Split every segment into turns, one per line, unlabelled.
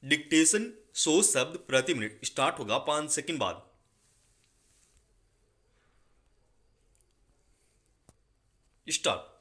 Dictation 100 शब्द प्रति minute start होगा 5 सेकंड बाद। स्टार्ट।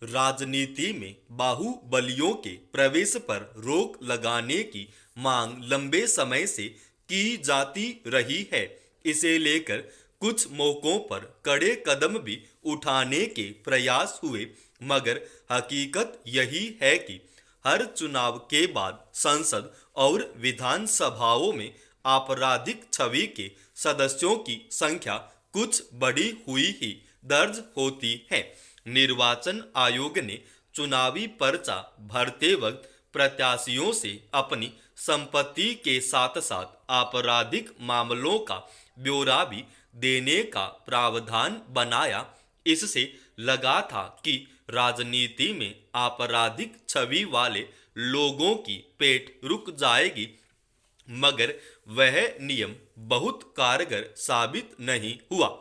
राजनीति में बाहुबलियों के प्रवेश पर रोक लगाने की मांग लंबे समय से की जाती रही है। इसे लेकर कुछ मौकों पर कड़े कदम भी उठाने के प्रयास हुए, मगर हकीकत यही है कि हर चुनाव के बाद संसद और विधानसभाओं में आपराधिक छवि के सदस्यों की संख्या कुछ बढ़ी हुई ही दर्ज होती है। निर्वाचन आयोग ने चुनावी पर्चा भरते वक्त प्रत्याशियों से अपनी संपत्ति के साथ साथ आपराधिक मामलों का ब्यौरा भी देने का प्रावधान बनाया। इससे लगा था कि राजनीति में आपराधिक छवि वाले लोगों की पेट रुक जाएगी, मगर वह नियम बहुत कारगर साबित नहीं हुआ।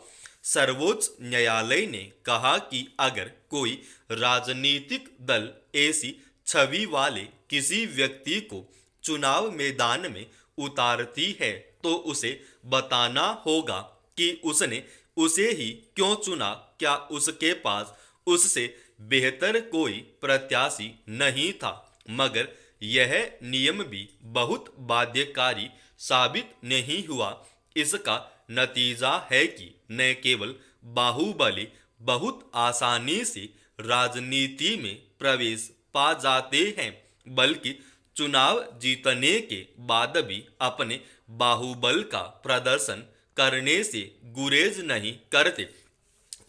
सर्वोच्च न्यायालय ने कहा कि अगर कोई राजनीतिक दल ऐसी छवि वाले किसी व्यक्ति को चुनाव मैदान में उतारती है तो उसे बताना होगा कि उसने उसे ही क्यों चुना। क्या उसके पास उससे बेहतर कोई प्रत्याशी नहीं था? मगर यह नियम भी बहुत बाध्यकारी साबित नहीं हुआ। इसका नतीजा है कि न केवल बाहुबली बहुत आसानी से राजनीति में प्रवेश पा जाते हैं, बल्कि चुनाव जीतने के बाद भी अपने बाहुबल का प्रदर्शन करने से गुरेज नहीं करते।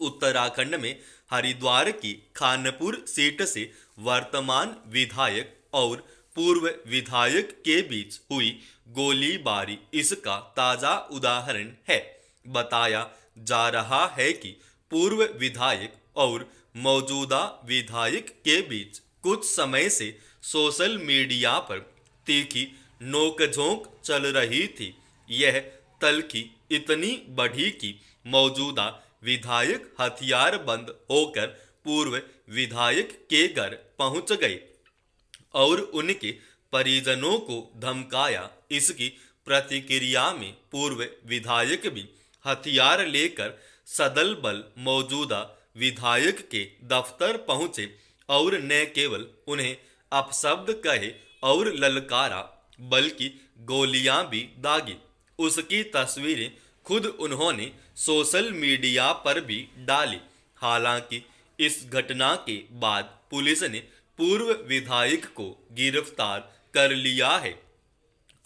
उत्तराखंड में हरिद्वार की खानपुर सीट से वर्तमान विधायक और पूर्व विधायक के बीच हुई गोलीबारी इसका ताजा उदाहरण है। बताया जा रहा है कि पूर्व विधायक और मौजूदा विधायक के बीच कुछ समय से सोशल मीडिया पर तीखी नोकझोंक चल रही थी। यह तल्खी इतनी बढ़ी कि मौजूदा विधायक हथियारबंद होकर पूर्व विधायक के घर पहुंच गए और उनके परिजनों को धमकाया। इसकी प्रतिक्रिया में पूर्व विधायक भी हथियार लेकर सदल बल मौजूदा विधायक के दफ्तर पहुंचे और न केवल उन्हें अपशब्द कहे और ललकारा, बल्कि गोलियां भी दागी। उसकी तस्वीरें खुद उन्होंने सोशल मीडिया पर भी डाली। हालांकि इस घटना के बाद पुलिस ने पूर्व विधायक को गिरफ्तार कर लिया है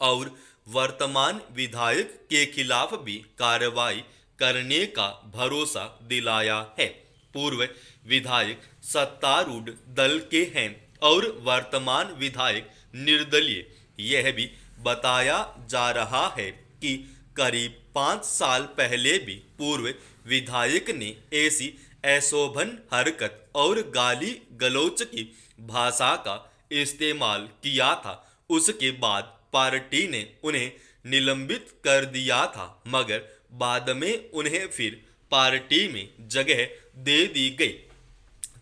और वर्तमान विधायक के खिलाफ भी कार्रवाई करने का भरोसा दिलाया है। पूर्व विधायक सत्तारूढ़ दल के हैं और वर्तमान विधायक निर्दलीय। यह भी बताया जा रहा है कि करीब 5 साल पहले भी पूर्व विधायक ने ऐसी अशोभन हरकत और गाली गलौच की भाषा का इस्तेमाल किया था। उसके बाद पार्टी ने उन्हें निलंबित कर दिया था, मगर बाद में उन्हें फिर पार्टी में जगह दे दी गई।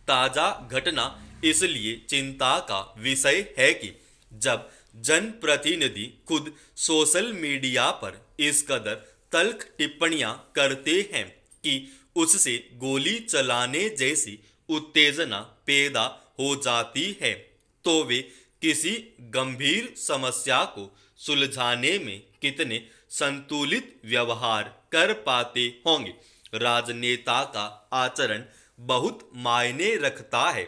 ताजा घटना इसलिए चिंता का विषय है कि जब जनप्रतिनिधि खुद सोशल मीडिया पर इस कदर तल्ख टिप्पणियां करते हैं कि उससे गोली चलाने जैसी उत्तेजना पैदा हो जाती है, तो वे किसी गंभीर समस्या को सुलझाने में कितने संतुलित व्यवहार कर पाते होंगे। राजनेता का आचरण बहुत मायने रखता है।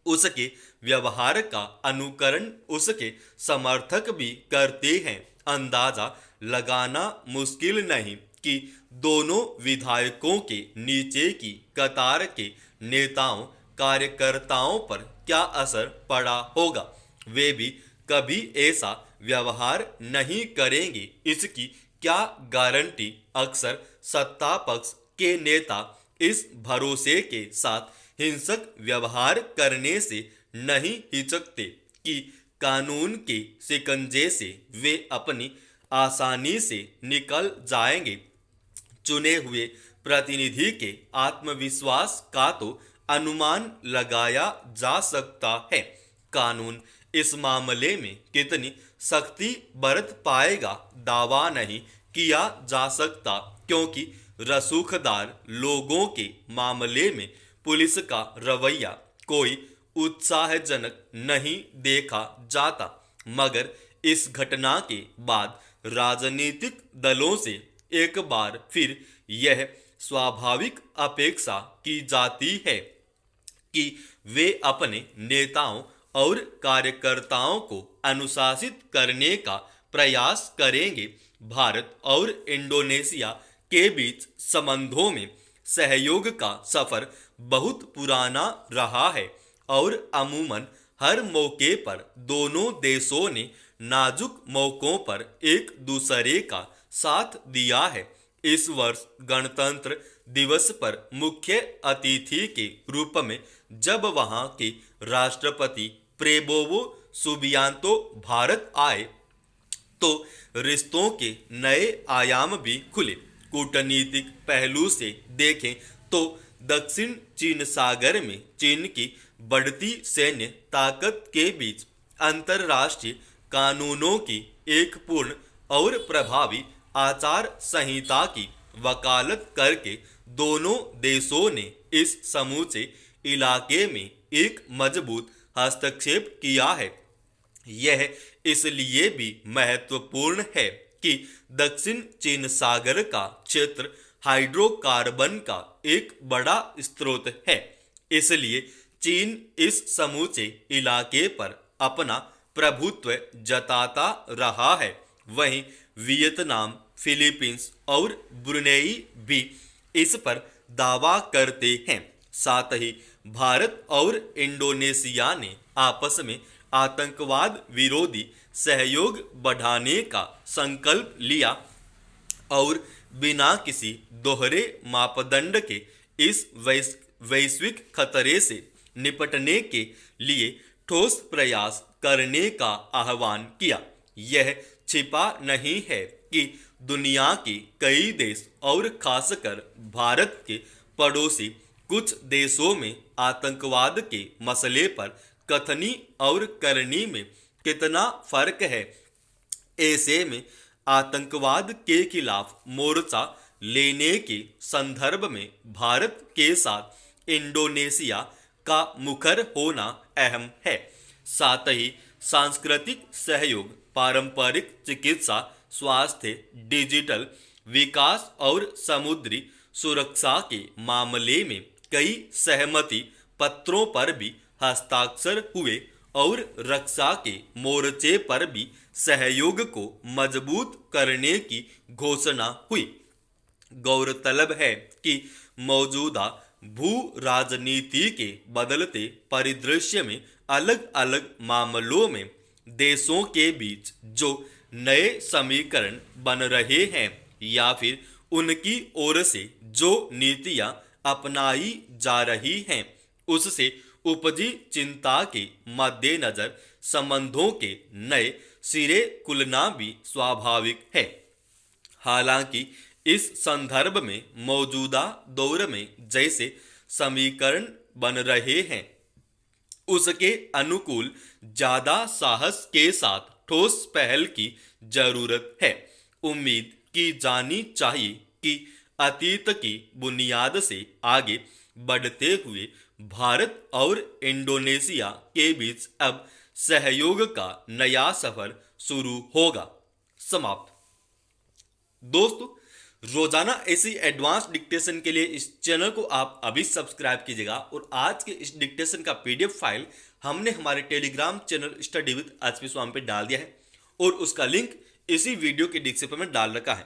उसके व्यवहार का अनुकरण उसके समर्थक भी करते हैं। अंदाजा लगाना मुश्किल नहीं कि दोनों विधायकों के नीचे की कतार के नेताओं कार्यकर्ताओं पर क्या असर पड़ा होगा। वे भी कभी ऐसा व्यवहार नहीं करेंगे, इसकी क्या गारंटी। अक्सर सत्ता पक्ष के नेता इस भरोसे के साथ हिंसक व्यवहार करने से नहीं हिचकते कि कानून के शिकंजे से वे अपनी आसानी से निकल जाएंगे। चुने हुए प्रतिनिधि के आत्मविश्वास का तो अनुमान लगाया जा सकता है। कानून इस मामले में कितनी सख्ती बरत पाएगा दावा नहीं किया जा सकता, क्योंकि रसूखदार लोगों के मामले में पुलिस का रवैया कोई उत्साहजनक नहीं देखा जाता। मगर इस घटना के बाद राजनीतिक दलों से एक बार फिर यह स्वाभाविक अपेक्षा की जाती है कि वे अपने नेताओं और कार्यकर्ताओं को अनुशासित करने का प्रयास करेंगे। भारत और इंडोनेशिया के बीच संबंधों में सहयोग का सफर बहुत पुराना रहा है और अमूमन हर मौके पर दोनों देशों ने नाजुक मौकों पर एक दूसरे का साथ दिया है। इस वर्ष गणतंत्र दिवस पर मुख्य अतिथि के रूप में जब वहां के राष्ट्रपति प्रेबोवो सुबियांतो भारत आए तो रिश्तों के नए आयाम भी खुले। कूटनीतिक पहलू से देखें तो दक्षिण चीन सागर में चीन की बढ़ती सैन्य ताकत के बीच अंतर्राष्ट्रीय कानूनों की एक पूर्ण और प्रभावी आचार संहिता की वकालत करके दोनों देशों ने इस समूचे इलाके में एक मजबूत हस्तक्षेप किया है। यह इसलिए भी महत्वपूर्ण है कि दक्षिण चीन सागर का क्षेत्र हाइड्रोकार्बन का एक बड़ा स्रोत है, इसलिए चीन इस समूचे इलाके पर अपना प्रभुत्व जताता रहा है। वहीं वियतनाम, फिलीपींस और ब्रुनेई भी इस पर दावा करते हैं। साथ ही भारत और इंडोनेशिया ने आपस में आतंकवाद विरोधी सहयोग बढ़ाने का संकल्प लिया और बिना किसी दोहरे मापदंड के इस वैश्विक खतरे से निपटने के लिए ठोस प्रयास करने का आह्वान किया। यह छिपा नहीं है कि दुनिया के कई देश और खासकर भारत के पड़ोसी कुछ देशों में आतंकवाद के मसले पर कथनी और करनी में कितना फर्क है। ऐसे में आतंकवाद के खिलाफ मोर्चा लेने के संदर्भ में भारत के साथ इंडोनेशिया का मुखर होना अहम है। साथ ही सांस्कृतिक सहयोग, पारंपरिक चिकित्सा, स्वास्थ्य, डिजिटल विकास और समुद्री सुरक्षा के मामले में कई सहमति पत्रों पर भी हस्ताक्षर हुए और रक्षा के मोर्चे पर भी सहयोग को मजबूत करने की घोषणा हुई। गौरतलब है कि मौजूदा भू राजनीति के बदलते परिदृश्य में अलग अलग मामलों में देशों के बीच जो नए समीकरण बन रहे हैं या फिर उनकी ओर से जो नीतियां अपनाई जा रही हैं, उससे उपजी चिंता के मद्देनजर संबंधों के नए सिरे खुलना भी स्वाभाविक है। हालांकि इस संदर्भ में मौजूदा दौर में जैसे समीकरण बन रहे हैं, उसके अनुकूल ज्यादा साहस के साथ ठोस पहल की जरूरत है। उम्मीद की जानी चाहिए कि अतीत की बुनियाद से आगे बढ़ते हुए भारत और इंडोनेशिया के बीच अब सहयोग का नया सफर शुरू होगा। समाप्त। दोस्तों, रोजाना ऐसी एडवांस डिक्टेशन के लिए इस चैनल को आप अभी सब्सक्राइब कीजिएगा और आज के इस डिक्टेशन का पीडीएफ फाइल हमने हमारे Telegram channel study with HP Swami पे डाल दिया है और उसका लिंक इसी वीडियो के डिस्क्रिप्शन में डाल रखा है।